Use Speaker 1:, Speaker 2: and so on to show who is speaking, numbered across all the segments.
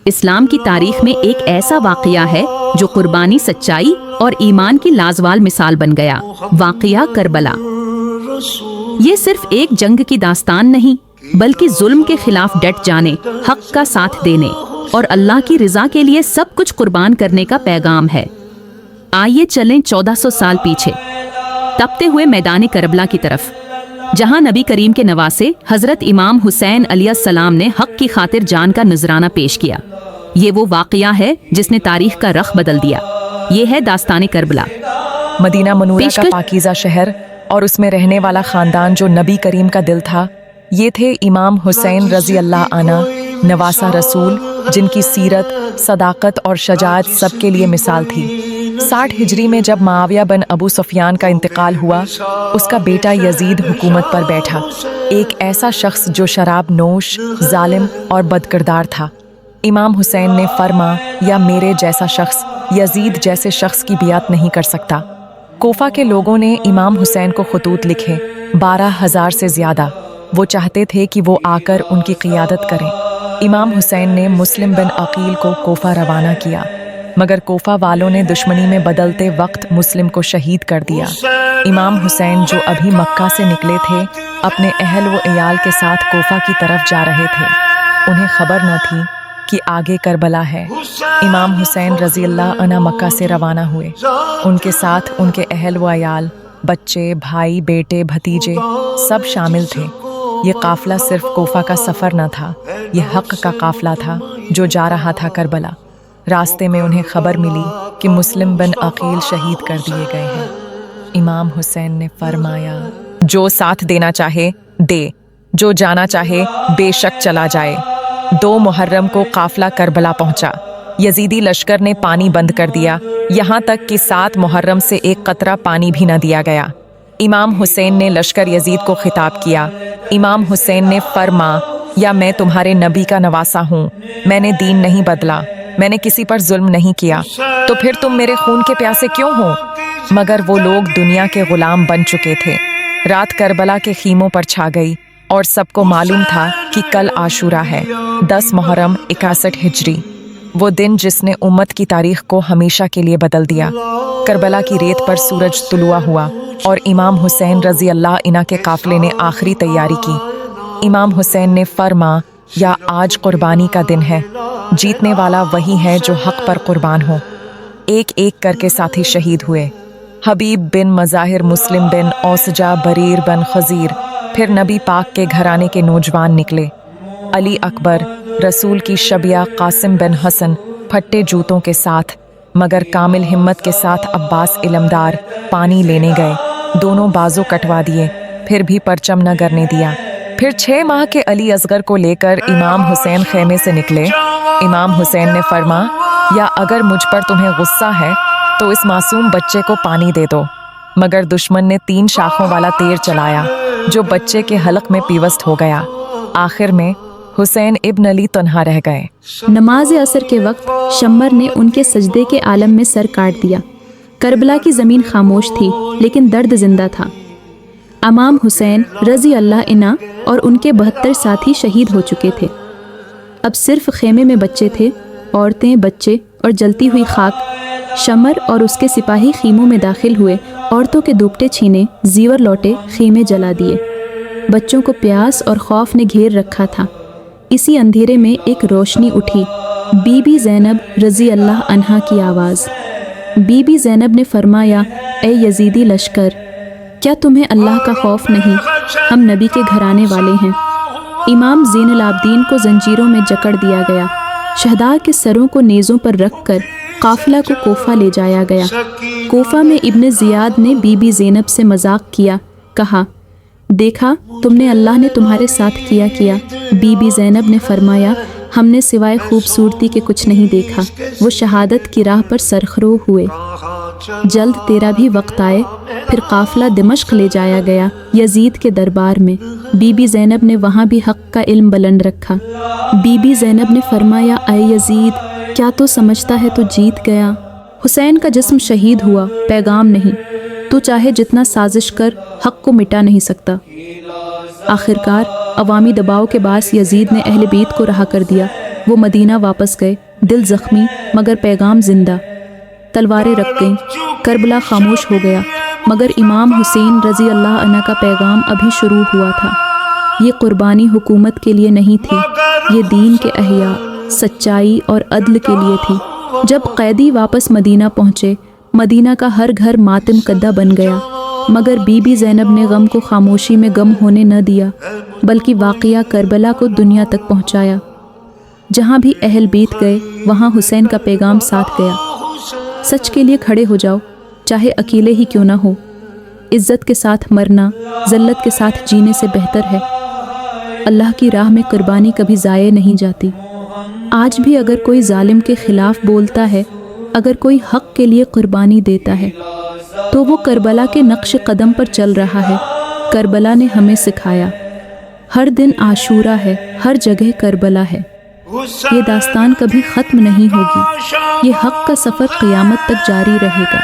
Speaker 1: اسلام کی تاریخ میں ایک ایسا واقعہ ہے جو قربانی، سچائی اور ایمان کی لازوال مثال بن گیا، واقعہ کربلا۔ یہ صرف ایک جنگ کی داستان نہیں، بلکہ ظلم کے خلاف ڈٹ جانے، حق کا ساتھ دینے اور اللہ کی رضا کے لیے سب کچھ قربان کرنے کا پیغام ہے۔ آئیے چلیں 1400 سال پیچھے، تپتے ہوئے میدان کربلا کی طرف، جہاں نبی کریم کے نواسے حضرت امام حسین علیہ السلام نے حق کی خاطر جان کا نذرانہ پیش کیا۔ یہ وہ واقعہ ہے جس نے تاریخ کا رخ بدل دیا۔ یہ ہے داستان کربلا۔
Speaker 2: مدینہ منورہ کا پاکیزہ شہر اور اس میں رہنے والا خاندان جو نبی کریم کا دل تھا، یہ تھے امام حسین رضی اللہ عنہ، نواسہ رسول، جن کی سیرت، صداقت اور شجاعت سب کے لیے مثال تھی۔ 60 ہجری میں جب معاویہ بن ابو سفیان کا انتقال ہوا، اس کا بیٹا یزید حکومت پر بیٹھا، ایک ایسا شخص جو شراب نوش، ظالم اور بدکردار تھا۔ امام حسین نے فرما، یا میرے جیسا شخص یزید جیسے شخص کی بیعت نہیں کر سکتا۔ کوفہ کے لوگوں نے امام حسین کو خطوط لکھے، 12,000 سے زیادہ۔ وہ چاہتے تھے کہ وہ آ کر ان کی قیادت کریں۔ امام حسین نے مسلم بن عقیل کو کوفہ روانہ کیا، مگر کوفہ والوں نے دشمنی میں بدلتے وقت مسلم کو شہید کر دیا۔ امام حسین جو ابھی مکہ سے نکلے تھے، اپنے اہل و عیال کے ساتھ کوفہ کی طرف جا رہے تھے۔ انہیں خبر نہ تھی کہ آگے کربلا ہے۔ امام حسین رضی اللہ عنہ مکہ سے روانہ ہوئے۔ ان کے ساتھ ان کے اہل و عیال، بچے، بھائی، بیٹے، بھتیجے سب شامل تھے۔ یہ قافلہ صرف کوفہ کا سفر نہ تھا، یہ حق کا قافلہ تھا جو جا رہا تھا کربلا۔ راستے میں انہیں خبر ملی کہ مسلم بن عقیل شہید کر دیے گئے ہیں۔ امام حسین نے فرمایا، جو ساتھ دینا چاہے دے، جو جانا چاہے بے شک چلا جائے۔ 2 محرم کو قافلہ کربلا پہنچا۔ یزیدی لشکر نے پانی بند کر دیا، یہاں تک کہ 7 محرم سے ایک قطرہ پانی بھی نہ دیا گیا۔ امام حسین نے لشکر یزید کو خطاب کیا۔ امام حسین نے فرما، یا میں تمہارے نبی کا نواسہ ہوں، میں نے دین نہیں بدلا، میں نے کسی پر ظلم نہیں کیا، تو پھر تم میرے خون کے پیاسے کیوں ہو؟ مگر وہ لوگ دنیا کے غلام بن چکے تھے۔ رات کربلا کے خیموں پر چھا گئی اور سب کو معلوم تھا کہ کل عاشورہ ہے، 10 محرم 61 ہجری، وہ دن جس نے امت کی تاریخ کو ہمیشہ کے لیے بدل دیا۔ کربلا کی ریت پر سورج طلوع ہوا اور امام حسین رضی اللہ عنہ کے قافلے نے آخری تیاری کی۔ امام حسین نے فرما، یا آج قربانی کا دن ہے، جیتنے والا وہی ہے جو حق پر قربان ہو۔ ایک ایک کر کے ساتھی شہید ہوئے۔ حبیب بن مظاہر، مسلم بن اوسجا، بریر بن خزیر، پھر نبی پاک کے گھرانے کے نوجوان نکلے۔ علی اکبر، رسول کی شبیہ، قاسم بن حسن پھٹے جوتوں کے ساتھ، مگر کامل ہمت کے ساتھ عباس علمدار پانی لینے گئے، دونوں بازو کٹوا دیے، پھر بھی پرچم نہ گرنے دیا۔ پھر 6 ماہ کے علی اصغر کو لے کر امام حسین خیمے سے نکلے۔ امام حسین نے فرما، یا اگر مجھ پر تمہیں غصہ ہے تو اس معصوم بچے کو پانی دے دو، مگر دشمن نے 3 شاخوں والا تیر چلایا جو بچے کے حلق میں پیوست ہو گیا۔ آخر میں حسین ابن علی تنہا رہ گئے۔
Speaker 3: نماز عصر کے وقت شمر نے ان کے سجدے کے عالم میں سر کاٹ دیا۔ کربلا کی زمین خاموش تھی لیکن درد زندہ تھا۔ امام حسین رضی اللہ عنہ اور ان کے 72 ساتھی شہید ہو چکے تھے۔ اب صرف خیمے میں بچے تھے، عورتیں، بچے اور جلتی ہوئی خاک۔ شمر اور اس کے سپاہی خیموں میں داخل ہوئے، عورتوں کے دوپٹے چھینے، زیور لوٹے، خیمے جلا دیے۔ بچوں کو پیاس اور خوف نے گھیر رکھا تھا۔ اسی اندھیرے میں ایک روشنی اٹھی، بی بی زینب رضی اللہ عنہا کی آواز۔ بی بی زینب نے فرمایا، اے یزیدی لشکر، کیا تمہیں اللہ کا خوف نہیں؟ ہم نبی کے گھرانے والے ہیں۔ امام زین العابدین کو زنجیروں میں جکڑ دیا گیا۔ شہداء کے سروں کو نیزوں پر رکھ کر قافلہ کو کوفہ لے جایا گیا۔ کوفہ میں ابن زیاد نے بی بی زینب سے مذاق کیا، کہا، دیکھا تم نے اللہ نے تمہارے ساتھ کیا۔ بی بی زینب نے فرمایا، ہم نے سوائے خوبصورتی کے کچھ نہیں دیکھا۔ وہ شہادت کی راہ پر سرخرو ہوئے۔ جلد تیرا بھی وقت آئے۔ پھر قافلہ دمشق لے جایا گیا، یزید کے دربار میں۔ بی بی زینب نے وہاں بھی حق کا علم بلند رکھا۔ بی بی زینب نے فرمایا، اے یزید، کیا تو سمجھتا ہے تو جیت گیا؟ حسین کا جسم شہید ہوا، پیغام نہیں۔ تو چاہے جتنا سازش کر، حق کو مٹا نہیں سکتا۔ آخرکار عوامی دباؤ کے باعث یزید نے اہل بیت کو رہا کر دیا۔ وہ مدینہ واپس گئے، دل زخمی مگر پیغام زندہ۔ تلواریں رکھ گئیں، کربلا خاموش ہو گیا، مگر امام حسین رضی اللہ عنہ کا پیغام ابھی شروع ہوا تھا۔ یہ قربانی حکومت کے لیے نہیں تھی، یہ دین کے احیاء، سچائی اور عدل کے لیے تھی۔ جب قیدی واپس مدینہ پہنچے، مدینہ کا ہر گھر ماتم کدہ بن گیا، مگر بی بی زینب نے غم کو خاموشی میں غم ہونے نہ دیا، بلکہ واقعہ کربلا کو دنیا تک پہنچایا۔ جہاں بھی اہل بیت گئے وہاں حسین کا پیغام ساتھ گیا۔ سچ کے لیے کھڑے ہو جاؤ، چاہے اکیلے ہی کیوں نہ ہو۔ عزت کے ساتھ مرنا ذلت کے ساتھ جینے سے بہتر ہے۔ اللہ کی راہ میں قربانی کبھی ضائع نہیں جاتی۔ آج بھی اگر کوئی ظالم کے خلاف بولتا ہے، اگر کوئی حق کے لیے قربانی دیتا ہے، تو وہ کربلا کے نقش قدم پر چل رہا ہے۔ کربلا نے ہمیں سکھایا، ہر دن عاشورہ ہے، ہر جگہ کربلا ہے۔ یہ داستان کبھی ختم نہیں ہوگی، یہ حق کا سفر قیامت تک جاری رہے گا۔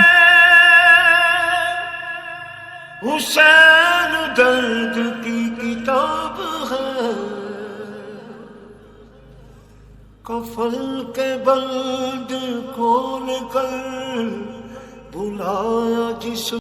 Speaker 4: حسین درد کی کتاب ہے، کفن کے بند کھول کر بلایا جس